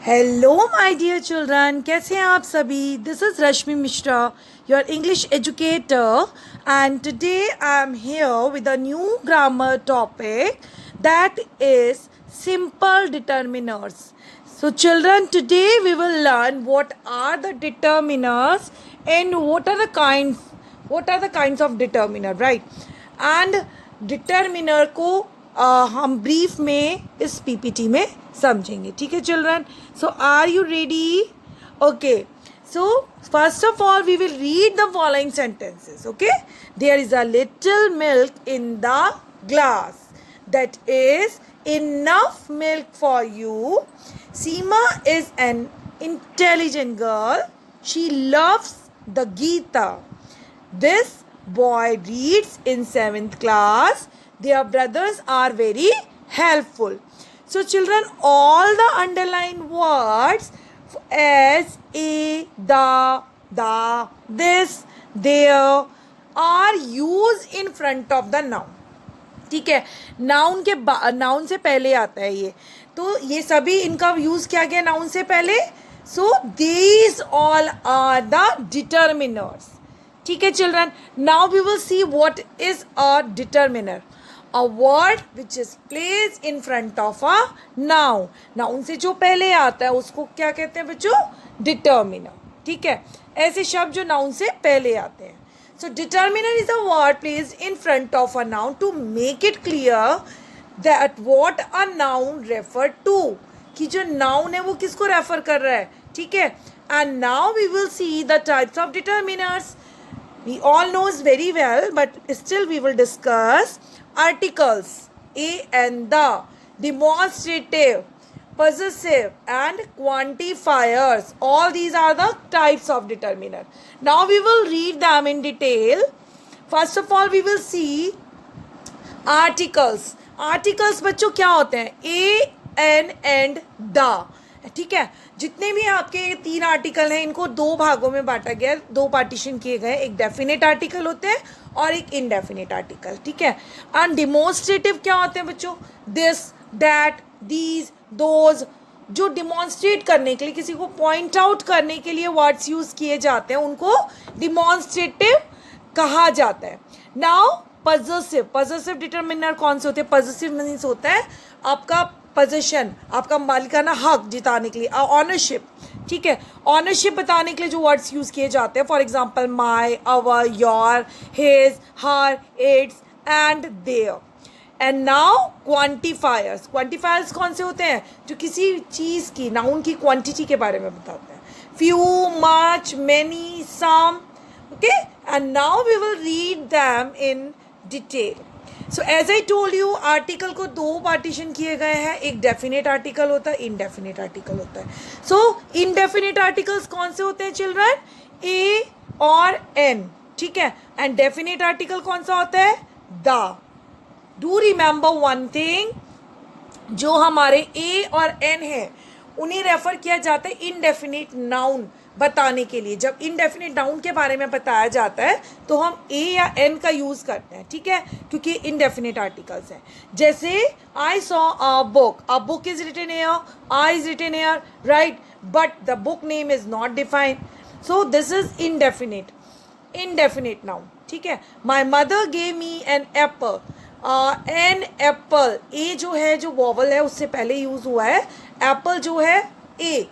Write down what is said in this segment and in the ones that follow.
Hello my dear children, कैसे हैं आप सभी। This is Rashmi Mishra, your English educator, and today I am here with a new grammar topic that is simple determiners. So children, today we will learn what are the determiners and what are the kinds of determiner, right? And determiner को हम brief में इस PPT में समझेंगे, ठीक है children. So are you ready? Okay, so first of all we will read the following sentences. Okay, there is a little milk in the glass. That is enough milk for you. Seema is an intelligent girl. She loves the Gita. This boy reads in 7th class. Their brothers are very helpful. So children, all the underlined words as a, the, this, there are used in front of the noun. ठीक है, noun से पहले आता है ये, तो ये सभी इनका यूज किया गया नाउन से पहले. So these all are the determiners. ठीक है children, now we will see what is a determiner. A word which is placed in front of a noun. Noun से जो पहले आता है उसको क्या कहते हैं बच्चों? डिटर्मिनर. ठीक है, ऐसे शब्द जो नाउन से पहले आते हैं. So determiner is a word placed in front of a noun to make it clear that what a noun refer to. कि जो noun है वो किसको refer कर रहा है. ठीक है, and now we will see the types of determiners. We all knows very well, but still we will discuss articles, a and the, demonstrative, possessive and quantifiers. All these are the types of determiner. Now we will read them in detail. First of all we will see articles. Articles बच्चों क्या होते हैं? a, an and the. ठीक है, जितने भी आपके 3 article हैं इनको 2 भागों में बांटा गया है, 2 पार्टीशन किए गए. एक डेफिनेट आर्टिकल होते हैं और एक इनडेफिनेट आर्टिकल. ठीक है, एंड डिमोन्स्ट्रेटिव क्या होते हैं बच्चों? This, that, these, those. जो डिमॉन्स्ट्रेट करने के लिए, किसी को पॉइंट आउट करने के लिए वर्ड्स यूज किए जाते हैं उनको डिमॉन्स्ट्रेटिव कहा जाता है. नाउ पजेसिव डिटर्मिनर कौन से होते हैं? पजेसिव मीन्स होता है आपका पोजीशन, आपका मालिकाना हक जिताने के लिए, ऑनरशिप. ठीक है, ऑनरशिप बताने के लिए जो वर्ड्स यूज किए जाते हैं, for example my, our, your, his, her, its and their. And now quantifiers. Quantifiers कौन से होते हैं? जो किसी चीज़ की, नाउन की क्वांटिटी के बारे में बताते हैं. Few, much, many, some. Okay, and now we will read them in detail. So as I told you, article को 2 पार्टीशन किए गए हैं. एक डेफिनेट आर्टिकल होता है, इनडेफिनेट आर्टिकल होता है. सो इनडेफिनेट आर्टिकल्स कौन से होते हैं चिल्ड्रन? ए और एन. ठीक है, एंड डेफिनेट आर्टिकल कौन सा होता है? The. Do remember one thing, जो हमारे ए और एन है उन्हें रेफर किया जाता है इनडेफिनेट नाउन बताने के लिए. जब इनडेफिनेट नाउन के बारे में बताया जाता है तो हम ए या एन का यूज करते हैं. ठीक है, क्योंकि इनडेफिनेट आर्टिकल्स हैं. जैसे I saw a book is written here, I is written here, right, but the book name is not defined. So this is indefinite noun. ठीक है, my mother gave me an apple. An apple, A जो है, जो vowel है उससे पहले use हुआ है. एप्पल जो है ए,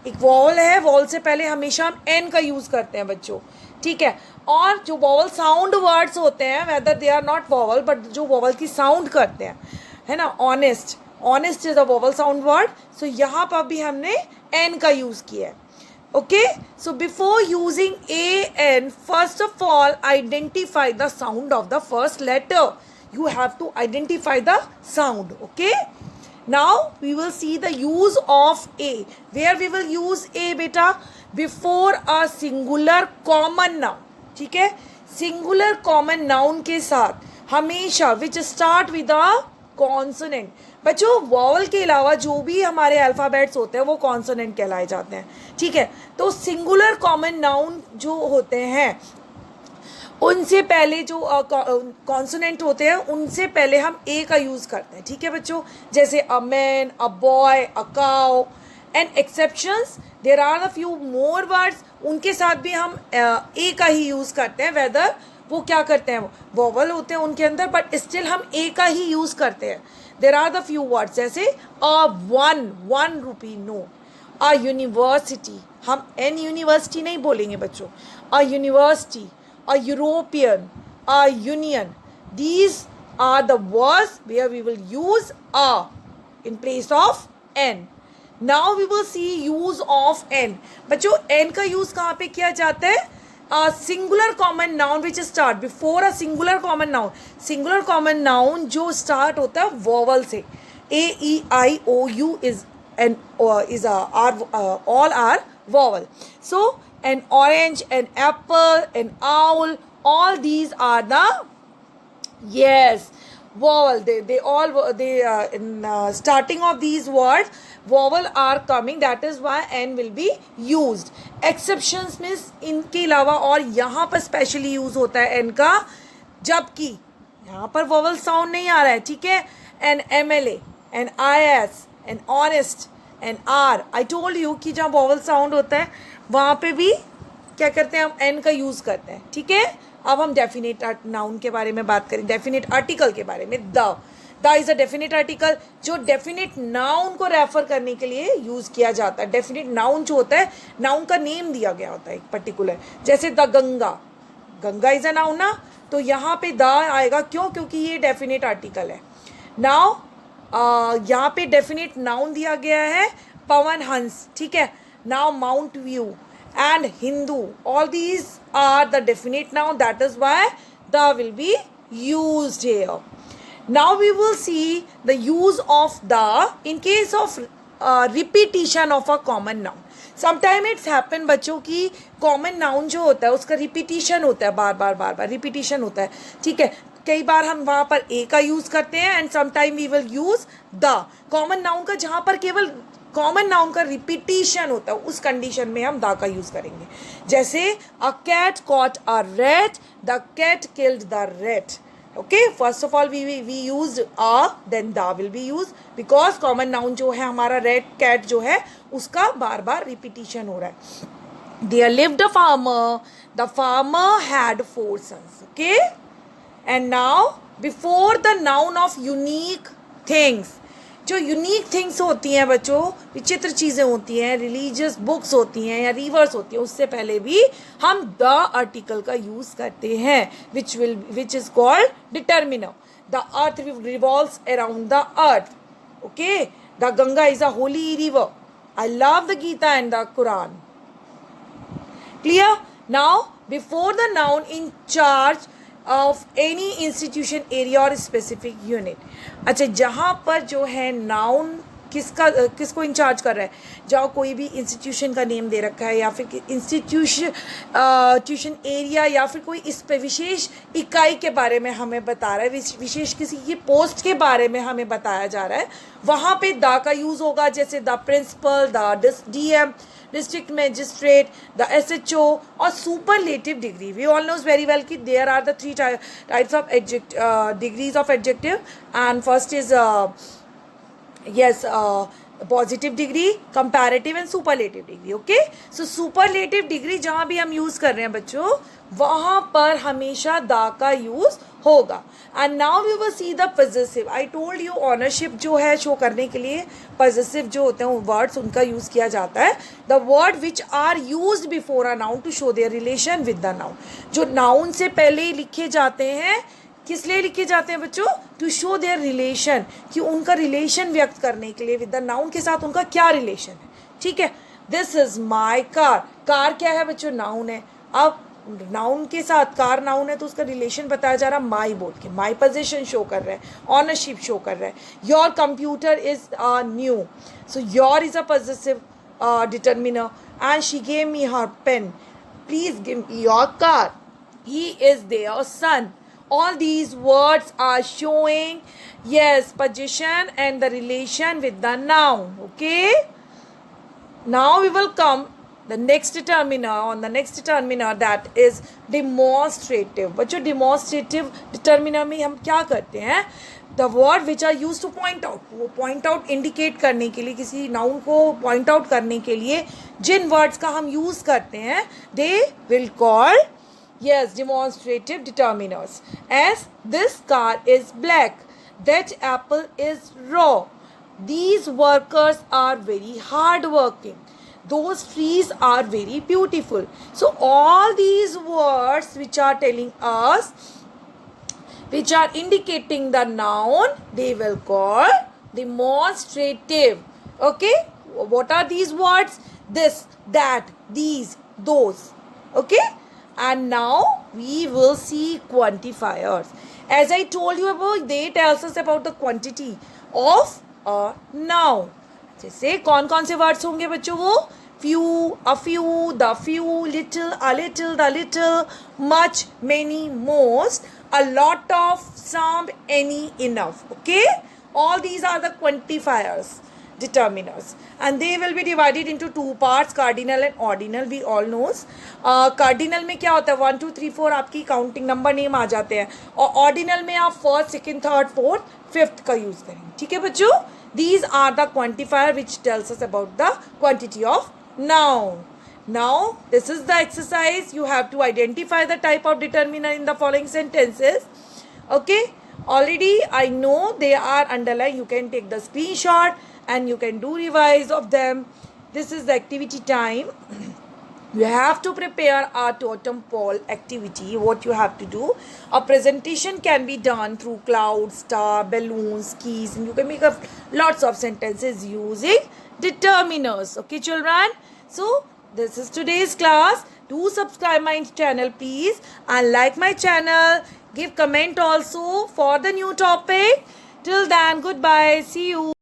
एक वॉवल है, वॉवल से पहले हमेशा हम एन का यूज करते हैं बच्चों. ठीक है, और जो वॉवल साउंड वर्ड्स होते हैं, whether they are not vowel but जो वॉवल की साउंड करते हैं, है ना, honest is a vowel sound word. So यहाँ पर भी हमने एन का यूज किया है. Okay, so before using a n, first of all identify the sound of the first letter. You have to identify the sound. Okay, now we will see the use of a. Where we will use a beta? Before a singular common noun. ठीक है, singular common noun के साथ हमेशा which start with a consonant. बच्चों vowel के अलावा जो भी हमारे अल्फ़ाबेट्स होते हैं वो कॉन्सोनेंट कहलाए जाते हैं. ठीक है, तो सिंगुलर कॉमन नाउन जो होते हैं उनसे पहले जो कॉन्सोनेंट होते हैं उनसे पहले हम ए का यूज़ करते हैं. ठीक है बच्चों, जैसे a man, a boy, a cow, and exceptions, there are a few more words, उनके साथ भी हम ए का ही यूज़ करते हैं, वेदर वो क्या करते हैं, वोवल होते हैं उनके अंदर, बट स्टिल हम ए का ही यूज़ करते हैं. There are the few words, जैसे a one rupee note, a university, हम एन यूनिवर्सिटी नहीं बोलेंगे बच्चों, a university, a European, a union. These are the words where we will use a in place of n. Now we will see use of n. बच्चों n का use कहाँ पे किया जाता है? A singular common noun which start before a singular common noun. Singular common noun जो start होता है vowel से. A, E, I, O, U all are vowel. So an orange, an apple, an owl, all these are the yes vowel. In starting of these words vowel are coming, that is why n will be used. Exceptions means इनके अलावा और यहाँ पर specially use होता है n का, जबकि यहाँ पर vowel साउंड नहीं आ रहा है, ठीक है. An MLA, an IS, an honest, an R. I told you कि जहाँ vowel साउंड होता है वहाँ पे भी क्या करते हैं, हम n का यूज करते हैं, ठीक है. अब हम डेफिनेट नाउन के बारे में बात करें, डेफिनेट आर्टिकल के बारे में. The is a definite article जो डेफिनेट नाउन को रेफर करने के लिए यूज किया जाता है. डेफिनेट नाउन जो होता है, नाउन का नेम दिया गया होता है एक पर्टिकुलर, जैसे the Ganga, Ganga is a noun ना, तो यहाँ पे द आएगा, क्यों, क्योंकि ये डेफिनेट आर्टिकल है. नाउ यहाँ पे डेफिनेट नाउन दिया गया है पवन हंस, ठीक है. Now mount view and Hindu, all these are the definite noun, that is why the will be used here. Now we will see the use of the in case of repetition of a common noun. Sometimes it's happen बच्चों की common noun जो होता है उसका repetition होता है, बार बार repetition होता है, ठीक है. कई बार हम वहाँ पर a का यूज़ करते हैं and sometime we will use the. common noun का जहाँ पर केवल कॉमन नाउन का रिपीटिशन होता है उस कंडीशन में हम दा का यूज करेंगे. जैसे a cat caught a rat, the cat killed the rat. Okay, first of all we use a, then the will be use, because common noun जो है हमारा रैट कैट जो है उसका बार बार रिपीटिशन हो रहा है. There lived a farmer, the farmer had 4 sons. Okay, and now before the noun of unique things, जो यूनिक थिंग्स होती हैं बच्चों, विचित्र चीज़ें होती हैं, रिलीजियस बुक्स होती हैं या रिवर्स होती हैं, उससे पहले भी हम द आर्टिकल का यूज़ करते हैं, which is called determiner. The earth revolves around the earth. Okay, the Ganga is a holy river. I love the Gita and the Quran. Clear. Now before the noun in charge of any institution, area और specific unit. अच्छा, जहाँ पर जो है noun किसको in charge कर रहा है, जहाँ कोई भी इंस्टीट्यूशन का नेम दे रखा है या फिर ट्यूशन एरिया या फिर कोई इस पे विशेष इकाई के बारे में हमें बता रहा है, विशेष किसी की पोस्ट के बारे में हमें बताया जा रहा है, वहाँ पे द का यूज़ होगा. जैसे the principal, the DM, district magistrate, the SHO और superlative degree. We all knows very well कि there are the 3 types of degrees of adjective, and first is positive degree, comparative and superlative degree. Okay, so superlative degree जहाँ भी हम use कर रहे हैं बच्चों, वहाँ पर हमेशा द का यूज़ होगा. And now we will see the possessive. I told you ownership जो है शो करने के लिए पजेसिव जो होते हैं वर्ड्स उनका यूज़ किया जाता है. The word which are used before a noun to show their relation with the noun. जो नाउन से पहले लिखे जाते हैं, किस लिए लिखे जाते हैं बच्चों, टू शो देयर रिलेशन, कि उनका रिलेशन व्यक्त करने के लिए विद द नाउन के साथ उनका क्या रिलेशन है. ठीक है, this is my car. Car क्या है बच्चों, नाउन है. अब नाउन के साथ कार नाउन है तो उसका रिलेशन बताया जा रहा है माई बोल के, माई पोजीशन शो कर रहा है, ऑनरशिप शो कर रहा है. Your computer is new, so your is a possessive determiner. And she gave me her pen, please give me your car. He is their son. All these words are showing, yes, position and the relation with the noun. Okay. Now we will come the next determiner, on the next determiner, that is demonstrative. बच्चों demonstrative determiner में हम क्या करते हैं, the word which are use to point out, वो point out indicate करने के लिए, किसी नाउन को पॉइंट आउट करने के लिए जिन वर्ड्स का हम यूज करते हैं, they will call, yes, demonstrative determiners. As this car is black, that apple is raw, these workers are very hard working, those trees are very beautiful. So all these words which are telling us, which are indicating the noun, they will call demonstrative. Okay, what are these words? This, that, these, those. Okay, and now we will see quantifiers. As I told you about, they tells us about the quantity of a noun. जैसे कौन कौन से words होंगे बच्चों? वो few, a few, the few, little, a little, the little, much, many, most, a lot of, some, any, enough. Okay, all these are the quantifiers, determiners, and they will be divided into two parts, cardinal and ordinal. We all knows cardinal में क्या होता है, 1 2 3 4 आपकी counting number name आ जाते हैं, और ordinal में आप first, second, third, fourth, fifth का यूज करेंगे. ठीक है बच्चों, these are the quantifier which tells us about the quantity of noun. Now this is the exercise. You have to identify the type of determiner in the following sentences. Okay, already I know they are underlined. You can take the screenshot and you can do revise of them. This is the activity time. You have to prepare a totem pole activity. What you have to do, a presentation can be done through clouds, star, balloons, keys, and you can make up lots of sentences using determiners. Okay children, so this is today's class. Do subscribe my channel please, and like my channel. Give comment also for the new topic. Till then, goodbye. See you.